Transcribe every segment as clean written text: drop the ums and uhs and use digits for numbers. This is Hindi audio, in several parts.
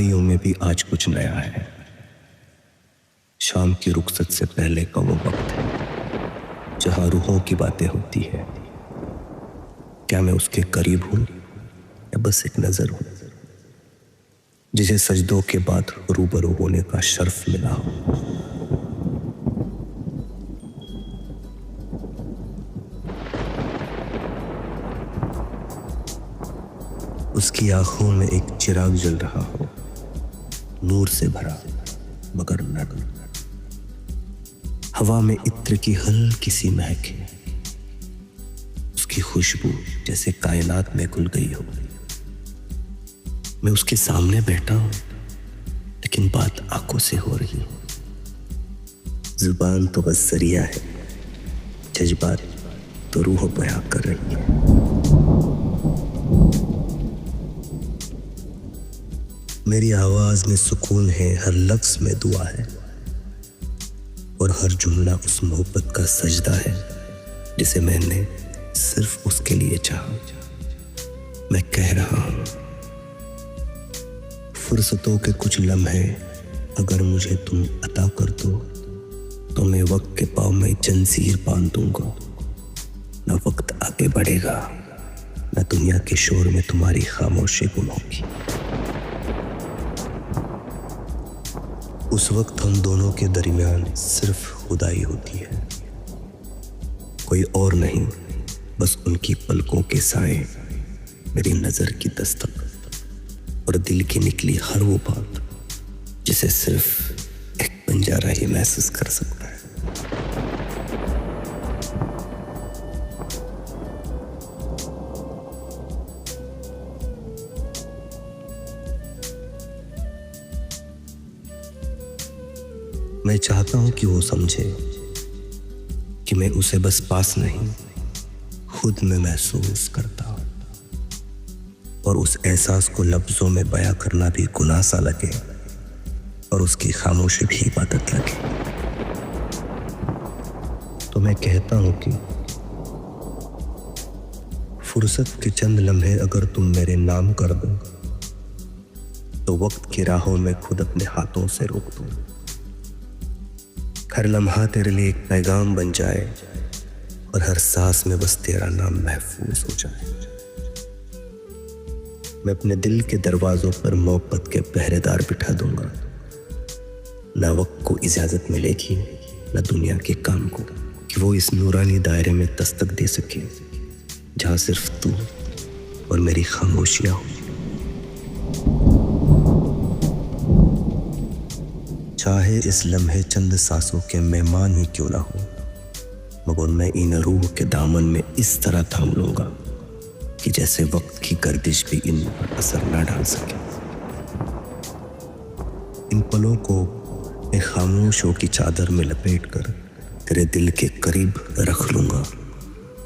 तन्हाइयों में भी आज कुछ नया है। शाम की रुखसत से पहले का वो वक्त है जहां रूहों की बातें होती है। क्या मैं उसके करीब हूं या बस एक नजर हूं जिसे सजदों के बाद रूबरू होने का शर्फ मिला हो। उसकी आंखों में एक चिराग जल रहा हो, नूर से भरा मगर नर्म। हवा में इत्र की हल्की सी महक है, उसकी खुशबू जैसे कायनात में घुल गई हो। मैं उसके सामने बैठा हूं लेकिन बात आंखों से हो रही है। जुबान तो बस जरिया है, जज्बात तो रूह बयां कर रही है। मेरी आवाज में सुकून है, हर लफ्ज में दुआ है और हर जुमला उस मोहब्बत का सजदा है जिसे मैंने सिर्फ उसके लिए चाहा। मैं कह रहा हूं, फुर्सतों के कुछ लम्हे अगर मुझे तुम अता कर दो तो मैं वक्त के पांव में जंजीर बांध दूंगा। न वक्त आगे बढ़ेगा, न दुनिया के शोर में तुम्हारी खामोशी गुम होगी। उस वक्त हम दोनों के दरमियान सिर्फ खुदाई होती है, कोई और नहीं, बस उनकी पलकों के साए, मेरी नजर की दस्तक और दिल की निकली हर वो बात जिसे सिर्फ एक बंजारा ही महसूस कर सकता है। मैं चाहता हूं कि वो समझे कि मैं उसे बस पास नहीं, खुद में महसूस करता हूं और उस एहसास को लफ्जों में बयां करना भी गुनाह सा लगे और उसकी खामोशी भी इबादत लगे। तो मैं कहता हूं कि फुर्सत के चंद लम्हे अगर तुम मेरे नाम कर दो तो वक्त की राहों में खुद अपने हाथों से रोक दो। हर लम्हा तेरे लिए एक पैगाम बन जाए और हर सांस में बस तेरा नाम महफूज हो जाए। मैं अपने दिल के दरवाजों पर मोहब्बत के पहरेदार बिठा दूंगा। ना वक्त को इजाजत मिलेगी ना दुनिया के काम को कि वो इस नूरानी दायरे में दस्तक दे सके जहां सिर्फ तू और मेरी खामोशियां हो। चाहे इस लम्हे चंद सांसों के मेहमान ही क्यों ना हो, मगर मैं इन रूह के दामन में इस तरह थाम लूंगा कि जैसे वक्त की गर्दिश भी इन पर असर ना डाल सके। इन पलों को एक खामोशों की चादर में लपेट कर तेरे दिल के करीब रख लूंगा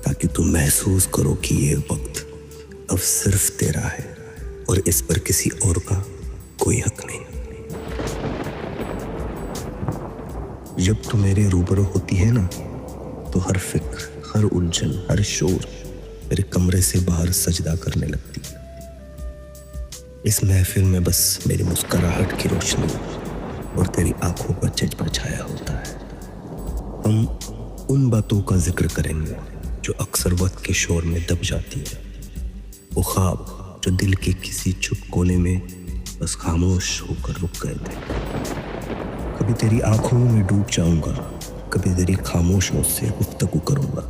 ताकि तू महसूस करो कि ये वक्त अब सिर्फ तेरा है और इस पर किसी और का कोई हक नहीं। जब तू मेरे रूबरू होती है ना तो हर फिक्र, हर उलझन, हर शोर मेरे कमरे से बाहर सजदा करने लगती है। इस महफिल में बस मेरी मुस्कुराहट की रोशनी और तेरी आंखों का जज्बा छाया होता है। हम उन बातों का जिक्र करेंगे जो अक्सर वक्त के शोर में दब जाती है, वो ख्वाब जो दिल के किसी चुप कोने में बस खामोश होकर रुक गए थे। कभी तेरी आंखों में डूब जाऊंगा, कभी तेरी खामोशियों से गुफ्तगू करूंगा,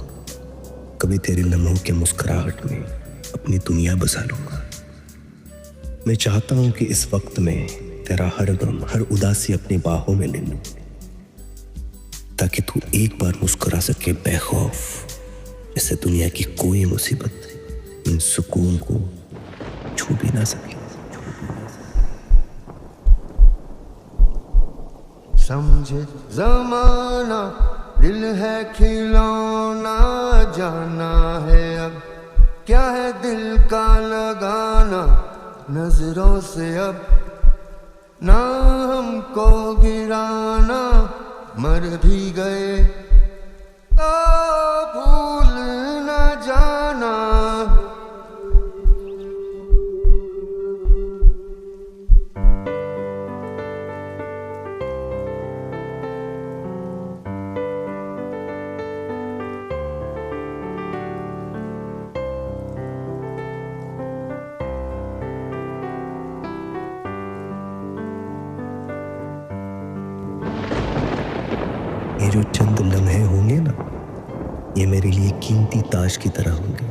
कभी तेरे लम्हों के मुस्कुराहट में अपनी दुनिया बसा लूंगा। मैं चाहता हूं कि इस वक्त में तेरा हर गम, हर उदासी अपनी बाहों में ले लूं ताकि तू एक बार मुस्कुरा सके बेखौफ, जैसे दुनिया की कोई मुसीबत इन सुकून को छू भी ना सके। समझे ज़माना दिल है खिलौना, जाना है अब क्या है दिल का लगाना। नजरों से अब ना हमको गिराना, मर भी गए तो भूल न जाना। ये जो चंद लम्हे होंगे ना, ये मेरे लिए कीमती ताज की तरह होंगे,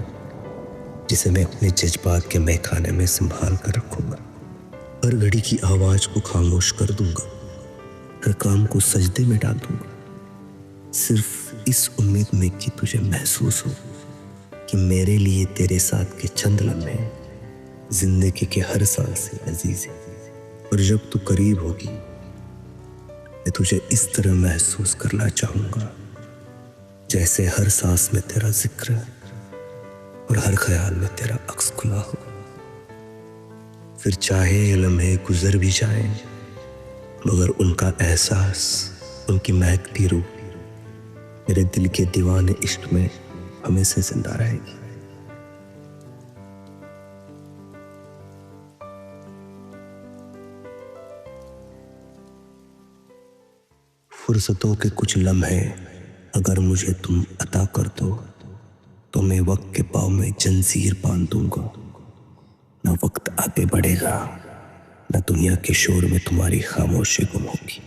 जिसे मैं अपने जज्बात के महखाने में संभाल कर रखूंगा। हर घड़ी की आवाज को खामोश कर दूंगा, हर काम को सजदे में डाल दूंगा, सिर्फ इस उम्मीद में कि तुझे महसूस हो कि मेरे लिए तेरे साथ के चंद लम्हे जिंदगी के हर साल से अजीज है। और जब तू करीब होगी, मैं तुझे इस तरह महसूस करना चाहूंगा जैसे हर सांस में तेरा जिक्र और हर ख्याल में तेरा अक्स खुला हो। फिर चाहे ये लम्हे गुजर भी जाएं, मगर उनका एहसास, उनकी महकती रूह मेरे दिल के दीवाने इश्क में हमेशा जिंदा रहेगी। फुर्सतों के कुछ लम्हे अगर मुझे तुम अता कर दो, तो मैं वक्त के पाँव में जंजीर बांध दूंगा। ना वक्त आगे बढ़ेगा, ना दुनिया के शोर में तुम्हारी खामोशी गुम होगी।